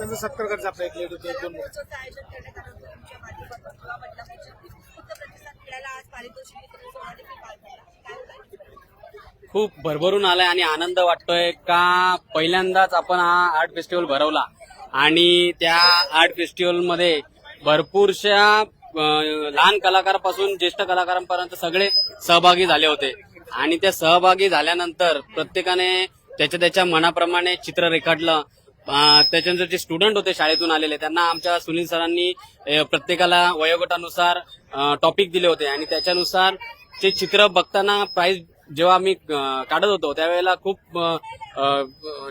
त्यांचा सत्कार करायचा आपला एक लेडी होते दोन महोत्सवाचं आयोजन करण्यात आलं होतं तुमच्या माध्यमातून किंवा बदलापूरच्या उत्स्फूर्त प्रतिसाद मिळाला. आज पारितोषिक वितरण सोहळा देखील पार पडला. काय बोलाल? खूप भरभरून आलाय आणि आनंद वाटतोय का पहिल्यांदाच आपण हा आर्ट फेस्टिवल भरवला आणि त्या आर्ट फेस्टिवल मध्ये भरपूरशा लहान कलाकारापासून ज्येष्ठ कलाकारांपर्यंत सगळे सहभागी झाले होते आणि त्या सहभागी झाल्यानंतर प्रत्येकाने त्याच्या मनाप्रमाणे चित्र रेखाटलं. त्याच्यानंतर जे स्टुडंट होते शाळेतून आलेले त्यांना आमच्या सुनील सरांनी प्रत्येकाला वयोगटानुसार टॉपिक दिले होते आणि त्याच्यानुसार ते चित्र बघताना प्राइस जेव्हा आम्ही काढत होतो त्यावेळेला खूप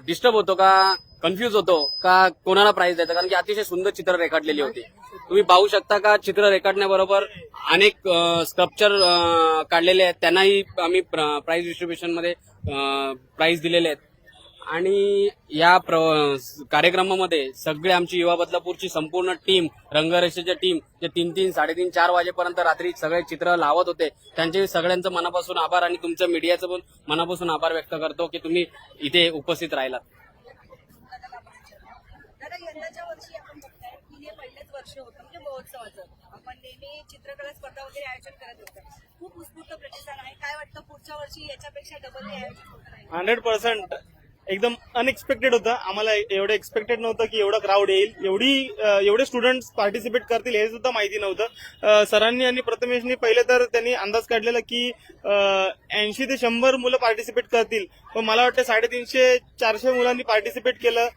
डिस्टर्ब होतो का कन्फ्यूज होतो का कोणाला प्राइस द्यायचं, कारण की अतिशय सुंदर चित्र रेखाटलेली होती. तुम्ही पाहू शकता का चित्र रेखाटण्याबरोबर अनेक स्कल्पचर काढलेले आहेत, त्यांनाही आम्ही प्राइस डिस्ट्रीब्युशन मध्ये प्राइस दिलेले आहेत. आणि या कार्यक्रमामध्ये सगळे आमची युवा बदलापूरची संपूर्ण टीम, रंगरेषेच्या टीम जे 3-3, 3:30, 4 वाजेपर्यंत रात्री सगळे चित्र लावत होते त्यांचे सगळ्यांचं मनापासून आभार आणि तुमच्या मीडियाचं पण मनापासून आभार व्यक्त करतो की तुम्ही इथे उपस्थित राहिलात. दादा, यंदाच्या वर्षी आपण बघताय की हे पहिलेच वर्ष होतं म्हणजे महोत्सवाचं. आपण नेहमी चित्रकला स्पर्धा वगैरे आयोजन करत होतो. खूप उत्स्फूर्त प्रतिसाद आहे. काय वाटतं पुढच्या वर्षी याच्यापेक्षा डबल आयोजन होतं राहील? 100% एकदम अनएक्सपेक्टेड होतं. आम्हाला एवढं एक्सपेक्टेड नव्हतं की एवढं क्राऊड येईल, एवढे स्टुडंट्स पार्टिसिपेट करतील हे सुद्धा माहिती नव्हतं. सरांनी आणि प्रथमेशनी पहिले तर त्यांनी अंदाज काढलेला की 80 ते 100 मुलं पार्टिसिपेट करतील, पण मला वाटतं 350-400 मुलांनी पार्टिसिपेट केलं.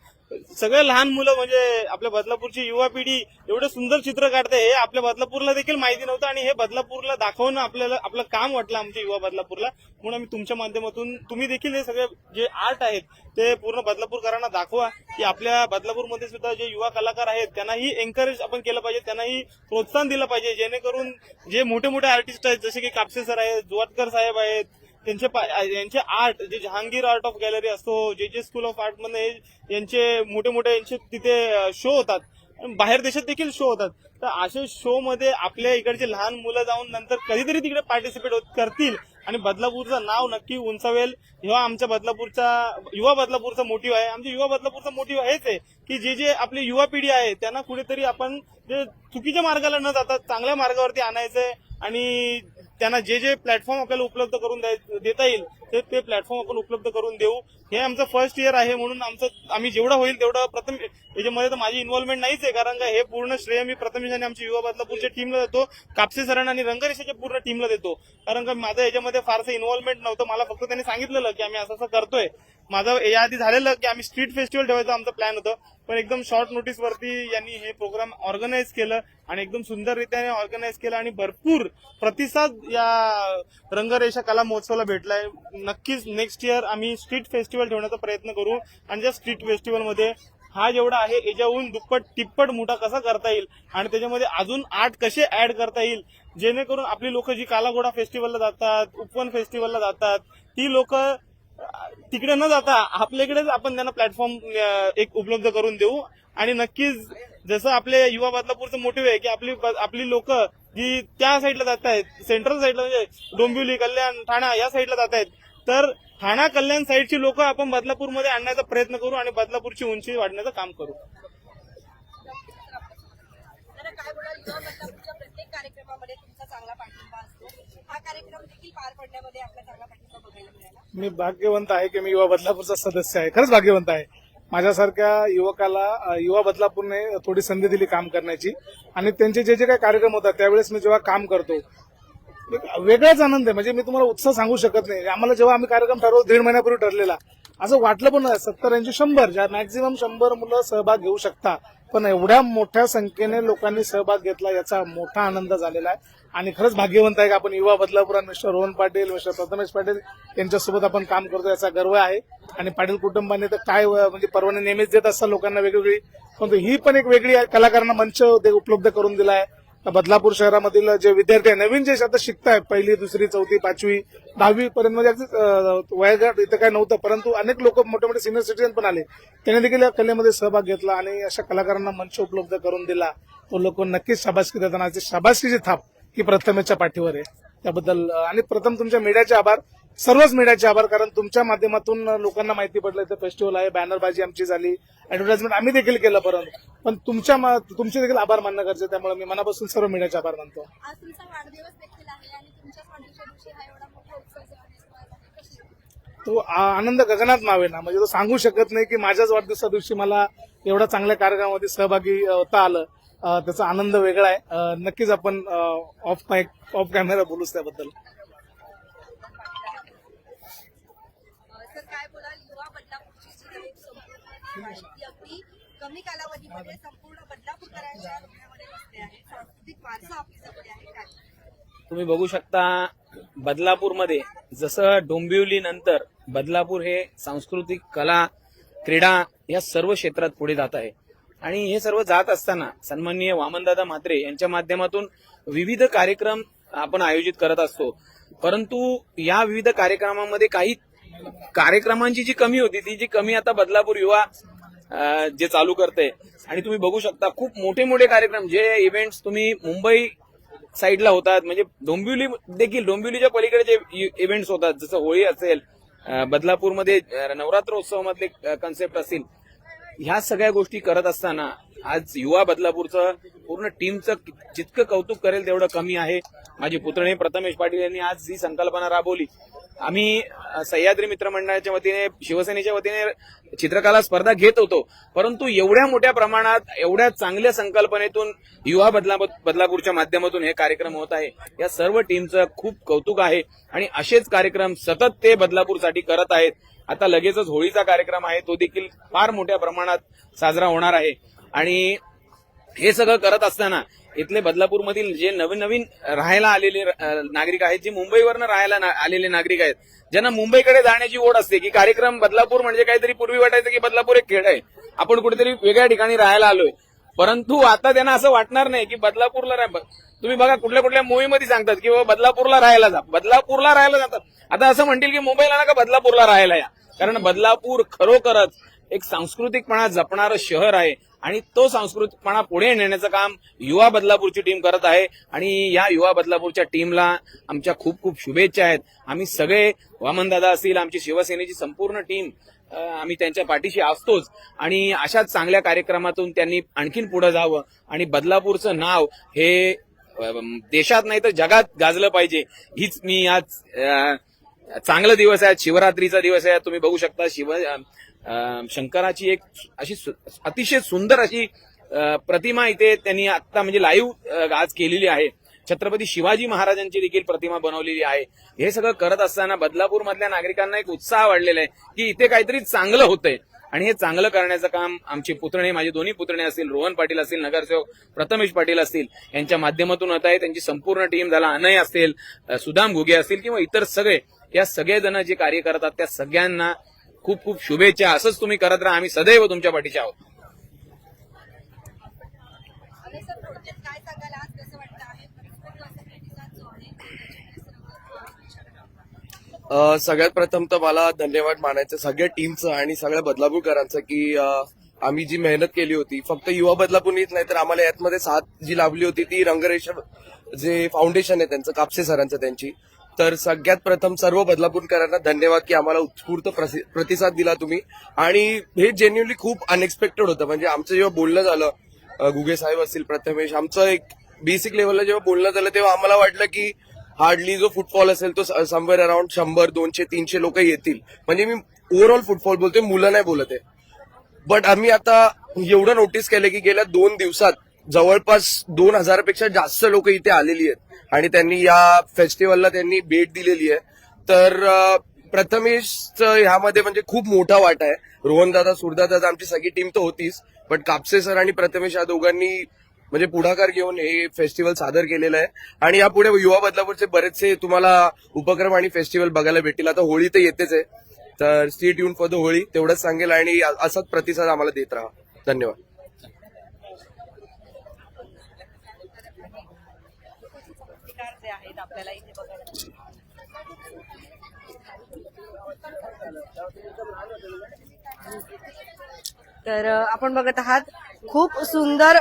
सगळे लहान मुलं म्हणजे आपल्या बदलापूरची युवा पिढी एवढं सुंदर चित्र काढते हे आपल्या बदलापूरला देखील माहिती नव्हतं आणि हे बदलापूरला दाखवणं आपल्याला आपलं काम वाटलं आमच्या युवा बदलापूरला. म्हणून आम्ही तुमच्या माध्यमातून तुम्ही देखील हे सगळे जे आर्ट आहेत ते पूर्ण बदलापूरकरांना दाखवा की आपल्या बदलापूरमध्ये सुद्धा जे युवा कलाकार आहेत त्यांनाही एन्करेज आपण केलं पाहिजे, त्यांनाही प्रोत्साहन दिलं पाहिजे, जेणेकरून जे मोठे मोठे आर्टिस्ट आहेत जसे की कापसे सर आहेत, जुवाटकर साहेब आहेत, यांचे आर्ट जे जहांगीर आर्ट ऑफ गॅलरी असतो, जे स्कूल ऑफ आर्ट मध्ये यांचे मोठे मोठे यांचे तिथे शो होतात, बाहेर देशात देखील शो होतात. तर अशा शो मध्ये आपल्या इकडचे लहान मुलं जाऊन नंतर कधीतरी तिकडे पार्टिसिपेट करतील आणि बदलापूरचं नाव नक्की उंचावेल. जेव्हा आमच्या युवा बदलापूरचा मोटिव्ह आहे, आमच्या युवा बदलापूरचा मोटिव्ह हेच आहे की जे आपली युवा पिढी आहे त्यांना कुठेतरी आपण जे चुकीच्या मार्गाला न जाता चांगल्या मार्गावरती आणायचंय आणि त्यांना जे प्लॅटफॉर्म आपल्याला उपलब्ध करून देता येईल ते प्लॅटफॉर्म आपण उपलब्ध करून देऊ. हे आमचं फर्स्ट इयर आहे म्हणून आम्ही जेवढं होईल तेवढं प्रथम याच्यामध्ये तर माझी इन्व्हॉल्वमेंट नाहीच आहे, कारण का हे पूर्ण श्रेय मी प्रथमेश आणि आमच्या युवा बदलापूरच्या टीमला देतो, कापसे सरांना आणि रंगरेषेच्या पूर्ण टीमला देतो, कारण का माझं याच्यामध्ये फारसं इन्व्हॉल्वमेंट नव्हतं. मला फक्त त्यांनी सांगितलेलं की आम्ही असं करतोय. माझं याआधी झालेलं की आम्ही स्ट्रीट फेस्टिवल ठेवायचं आमचं प्लॅन होतं, पण एकदम शॉर्ट नोटीस वरती यांनी हे प्रोग्राम ऑर्गनाईज केलं आणि एकदम सुंदररित्याने ऑर्गनाईज केलं आणि भरपूर प्रतिसाद या रंगरेषा कला महोत्सवाला भेटलाय. नक्कीच नेक्स्ट इयर आम्ही स्ट्रीट फेस्टिवल ठेवण्याचा प्रयत्न करू आणि ज्या स्ट्रीट फेस्टिवलमध्ये हा जेवढा आहे याच्याहून दुप्पट तिप्पट मोठा कसा करता येईल आणि त्याच्यामध्ये अजून आर्ट कसे ऍड करता येईल, जेणेकरून आपली लोक जी कालाघोडा फेस्टिवलला जातात, उपवन फेस्टिवलला जातात, ती लोक तिकडे न जाता आपल्याकडेच आपण त्यांना प्लॅटफॉर्म एक उपलब्ध करून देऊ. आणि नक्कीच जसं आपले युवा बदलापूरचं मोटिव्ह आहे की आपली लोक जी त्या साईडला जात आहेत, सेंट्रल साईडला म्हणजे डोंबिवली, कल्याण, ठाणा या साईडला जात आहेत, तर ठाणा कल्याण साईडची लोक आपण बदलापूरमध्ये आणण्याचा प्रयत्न करू आणि बदलापूरची उंची वाढण्याचं काम करू. काय बोलाल? युवा बदलापूरच्या प्रत्येक कार्यक्रमामध्ये तुमचा चांगला पाठिंबा असतो. हा कार्यक्रम देखील पार पडण्यामध्ये आपला चांगला पाठिंबा बघायला मिळाला. मी भाग्यवंत आहे की मी युवा बदलापूरचा सदस्य आहे, खरंच भाग्यवंत आहे. माझ्यासारख्या युवकाला युवा बदलापूरने थोडी संधी दिली काम करण्याची आणि त्यांचे जे काही कार्यक्रम होतात त्यावेळेस मी जेव्हा काम करतो वेगळाच आनंद आहे. म्हणजे मी तुम्हाला उत्साह सांगू शकत नाही. आम्हाला जेव्हा आम्ही कार्यक्रम ठरवतो 1.5 महिन्यापूर्वी ठरलेला, असं वाटलं पण नाही 70, 80, 100 ज्या मॅक्झिमम 100 मुलं सहभाग घेऊ शकता, पण एवढ्या मोठ्या संख्येने लोकांनी सहभाग घेतला याचा मोठा आनंद झालेला आहे. आणि खरंच भाग्यवंत आहे की आपण युवा बदलापूर आणि मिस्टर रोहन पाटील, मिस्टर प्रथमेश पाटील यांच्यासोबत आपण काम करतो याचा गर्व आहे. आणि पाटील कुटुंबाने तर काय म्हणजे परवाने नेहमीच देत असतात लोकांना वेगवेगळी, पण ही पण एक वेगळी कलाकारांना मंच उपलब्ध करून दिला आहे. बदलापूर शहरामधील जे विद्यार्थी आहे नवीन जे आता शिकतायत 1ली, 2री, 4थी, 5वी, 10वी पर्यंत म्हणजे वयोगट इथं काय नव्हतं, परंतु अनेक लोक मोठे मोठे सिनियर सिटीजन पण आले, त्यांनी देखील या कलेमध्ये सहभाग घेतला आणि अशा कलाकारांना मंच उपलब्ध करून दिला. तो लोक नक्कीच शाबासकी देताना शाबासकीची थाप ही प्रथमेशच्या पाठीवर आहे. त्याबद्दल आणि प्रथम तुमच्या मीडियाचे आभार सर्वच मीडियाचे आभार, कारण तुमच्या माध्यमातून लोकांना माहिती पडलं इथं फेस्टिवल आहे, बॅनरबाजी आमची झाली, ऍडव्हर्टाइजमेंट आम्ही देखील केलं, पण तुमचे देखील आभार मानणं गरजेचं, त्यामुळे मी मनापासून सर्व मीडियाचे आभार मानतो. आज तुमचा वाढदिवस देखील आहे आणि तुमच्या वाढदिवसाच्या दिवशी हा एवढा मोठा उत्सव जो आहे कशी तो आनंद गगनात मावेना, म्हणजे तो सांगू शकत नाही की माझ्याच वाढदिवसा दिवशी मला एवढा चांगल्या कार्यक्रमामध्ये सहभागी होता आलं. त्याचा आनंद वेगळा आहे. नक्कीच आपण ऑफ कॅमेरा बोलूच त्याबद्दल. सर काय बोलाल युवा बदलापूरची जी एक संपूर्ण आहे ती अगदी कमी कालावधीमध्ये संपूर्ण बदलापूरकरांच्या डोक्यामध्ये बसते आहे, सांस्कृतिक वारसा आपली जपली आहे काय? तुम्ही बघू शकता बदलापूरमध्ये जसं डोंबिवली नंतर बदलापूर हे सांस्कृतिक कला क्रीडा या सर्व क्षेत्रात पुढे जात आहे. आणि हे सर्व जात असताना सन्माननीय वामनदादा म्हात्रे यांच्या माध्यमातून विविध कार्यक्रम आपण आयोजित करत असतो. परंतु या विविध कार्यक्रमामध्ये काही कार्यक्रमांची जी कमी होती ती जी कमी आता बदलापूर युवा जे चालू करते. आणि तुम्ही बघू शकता खूप मोठे मोठे कार्यक्रम जे इव्हेंट्स तुम्ही मुंबई साईडला होतात, म्हणजे डोंबिवलीच्या पलीकडे जे इव्हेंट्स होतात, जसं होळी असेल, बदलापूरमध्ये नवरात्रोत्सवामधले कन्सेप्ट असतील, ह्या सगळ्या गोष्टी करत असताना आज युवा बदलापूरचं पूर्ण टीमचं जितकं कौतुक करेल तेवढं कमी आहे. माझे पुतणे प्रथमेश पाटील यांनी आज ही संकल्पना राबवली. आम्ही सह्याद्री मित्रमंडळाच्या वतीने, शिवसेनेच्या वतीने चित्रकला स्पर्धा घेत होतो, परंतु एवढ्या मोठ्या प्रमाणात एवढ्या चांगल्या संकल्पनेतून युवा बदलापूरच्या माध्यमातून हे कार्यक्रम होत आहे. या सर्व टीमचं खूप कौतुक आहे आणि असेच कार्यक्रम सतत ते बदलापूरसाठी करत आहेत. आता लगेचच होळीचा कार्यक्रम आहे, तो देखील फार मोठ्या प्रमाणात साजरा होणार आहे. आणि हे सगळं करत असताना इथले बदलापूरमधील जे नवीन नवीन राहायला आलेले नागरिक आहेत, जे मुंबईवरनं राहायला आलेले नागरिक आहेत, ज्यांना मुंबईकडे जाण्याची ओढ असते की कार्यक्रम बदलापूर म्हणजे काहीतरी पूर्वी वाटायचं की बदलापूर एक खेड आहे, आपण कुठेतरी वेगळ्या ठिकाणी राहायला आलोय. परंतु आता त्यांना असं वाटणार नाही की बदलापूरला तुम्ही बघा कुठल्या कुठल्या मूवीमध्ये सांगतात की बाबा बदलापूरला राहायला जा, बदलापूरला राहायला जातात. आता असं म्हणतील की मुंबईला नका बदलापूरला राहायला या, कारण बदलापूर खरोखरच एक सांस्कृतिकपणा जपणारं शहर आहे आणि तो सांस्कृतिकपणा पुढे नेण्याचं काम युवा बदलापूरची टीम करत आहे. आणि या युवा बदलापूरच्या टीमला आमच्या खूप खूप शुभेच्छा आहेत. आम्ही सगळे, वामनदादा असतील, आमची शिवसेनेची संपूर्ण टीम, आम्ही त्यांच्या पाठीशी असतोच. आणि अशाच चांगल्या कार्यक्रमातून त्यांनी आणखीन पुढे जावं आणि बदलापूरचं नाव हे देशात नाही तर जगात गाजलं पाहिजे. हीच मी आज चांगला दिवस आहे, शिवरात्रीचा दिवस आहे. तुम्ही बघू शकता शंकराची एक अशी अतिशय सुंदर अशी प्रतिमा इथे त्यांनी आता म्हणजे लाईव्ह आज केलेली आहे. छत्रपती शिवाजी महाराजांची देखील प्रतिमा बनवलेली आहे. हे सगळं करत असताना बदलापूर मधल्या नागरिकांना एक उत्साह वाढलेला आहे की इथे काहीतरी चांगलं होतंय. आणि हे चांगलं करण्याचं काम आमचे पुतणे, माझे दोन्ही पुतणे असतील, रोहन पाटील असतील, नगरसेवक प्रथमेश पाटील असतील, यांच्या माध्यमातून होत आहे. त्यांची संपूर्ण टीम, झाला अनय असतील, सुदाम घुगे असतील किंवा इतर सगळे, या सगळेजण जे कार्य करतात त्या सगळ्यांना खूप खूप शुभेच्छा. असंच तुम्ही करत राहा, आम्ही सदैव तुमच्या पाठीचे आहोत. आणि सर थोडक्यात काय सांगाल आज कसं वाटतं आहे प्रतिसाद जो आहे सगळ्यात प्रथम तर मला धन्यवाद मानायचं सगळ्या टीमचं आणि सगळ्या बदलापूरकरांचं की आम्ही जी मेहनत केली होती, फक्त युवा बदलापूरनीच नाही तर आम्हाला यातमध्ये साथ जी लाभली होती ती रंगरेषा जे फाउंडेशन आहे त्यांचं, कापसे सरांचं, त्यांची. तर सगळ्यात प्रथम सर्व बदलापूरकरांना धन्यवाद की आम्हाला उत्स्फूर्त प्रतिसाद दिला तुम्ही. आणि हे जेन्युअनली खूप अनएक्सपेक्टेड होतं. म्हणजे आमचं जेव्हा बोलणं झालं, गुगे साहेब असतील, प्रथमेश, आमचं एक बेसिक लेवलला जेव्हा बोलणं झालं तेव्हा आम्हाला वाटलं की हार्डली जो फुटफॉल असेल तो समवेअर अराउंड 100, 200, 300 लोक येतील. म्हणजे मी ओव्हरऑल फुटफॉल बोलतोय, मुलं नाही बोलत आहे. बट आम्ही आता एवढं नोटीस केलं की गेल्या 2 दिवसात जवळपास 2000पेक्षा जास्त लोक इथे आलेली आहेत आणि त्यांनी या फेस्टिवलला त्यांनी भेट दिलेली आहे. तर प्रथमेशचं ह्यामध्ये म्हणजे खूप मोठा वाटा आहे. रोहनदादा, सुरदादा, आमची सगळी टीम तर होतीच, बट कापसे सर आणि प्रथमेश या दोघांनी म्हणजे पुढाकार घेऊन हे फेस्टिवल सादर केलेलं आहे. आणि यापुढे युवा बदलापूरचे बरेचसे तुम्हाला उपक्रम आणि फेस्टिवल बघायला भेटतील. आता होळी तर येतेच आहे, तर stay tune for the Holi तेवढंच सांगेल आणि असाच प्रतिसाद आम्हाला देत राहा. धन्यवाद. प्रतिकार जे आहेत आपल्याला इथे बघायला तर आपण बघत आहात खूप सुंदर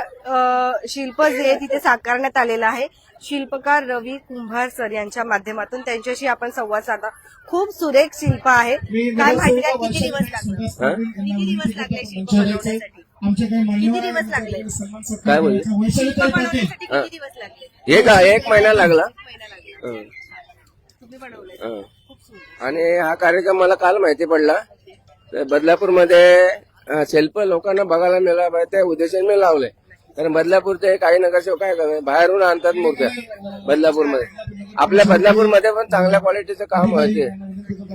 शिल्प जे आहे तिथे साकारण्यात आलेलं आहे. शिल्पकार रवी कुंभार सर यांच्या माध्यमातून त्यांच्याशी आपण संवाद साधला. खूप सुरेख शिल्प आहे. काय माहिती आहे किती दिवस लागले? किती दिवस लागले शिल्प बनवण्यासाठी? किती दिवस लागले? काय बोलले शिल्प बनवण्यासाठी किती दिवस लागले? हे का 1 महिना लागला. एक महिना लागला. तुम्ही बनवले. खूप सुंदर. आणि हा कार्यक्रम मला काल माहिती पडला. बदलापूरमध्ये शिल्प लोकांना बघायला मिळाला पाहिजे त्या उद्देशाने मी लावले. कारण बदलापूरचे काही नगरसेवक काय करतात बाहेरून आणतात मूर्त्या बदलापूरमध्ये. आपल्या बदलापूरमध्ये पण चांगल्या क्वालिटीचं काम व्हायचे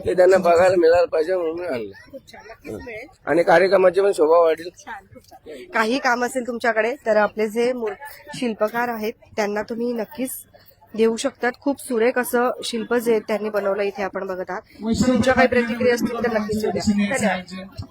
ते त्यांना बघायला मिळायला पाहिजे म्हणून मी आणलं. खूप छान. नक्कीच मिळेल. आणि कार्यक्रमाची पण शोभा वाढेल. छान. खूप छान. काही काम असेल तुमच्याकडे तर आपले जे शिल्पकार आहेत त्यांना तुम्ही नक्कीच देऊ शकतात. खूप सुरेख असं शिल्प जे त्यांनी बनवलं इथे आपण बघत आहात. तुमच्या काही प्रतिक्रिया असतील तर नक्कीच येऊ द्या. धन्यवाद.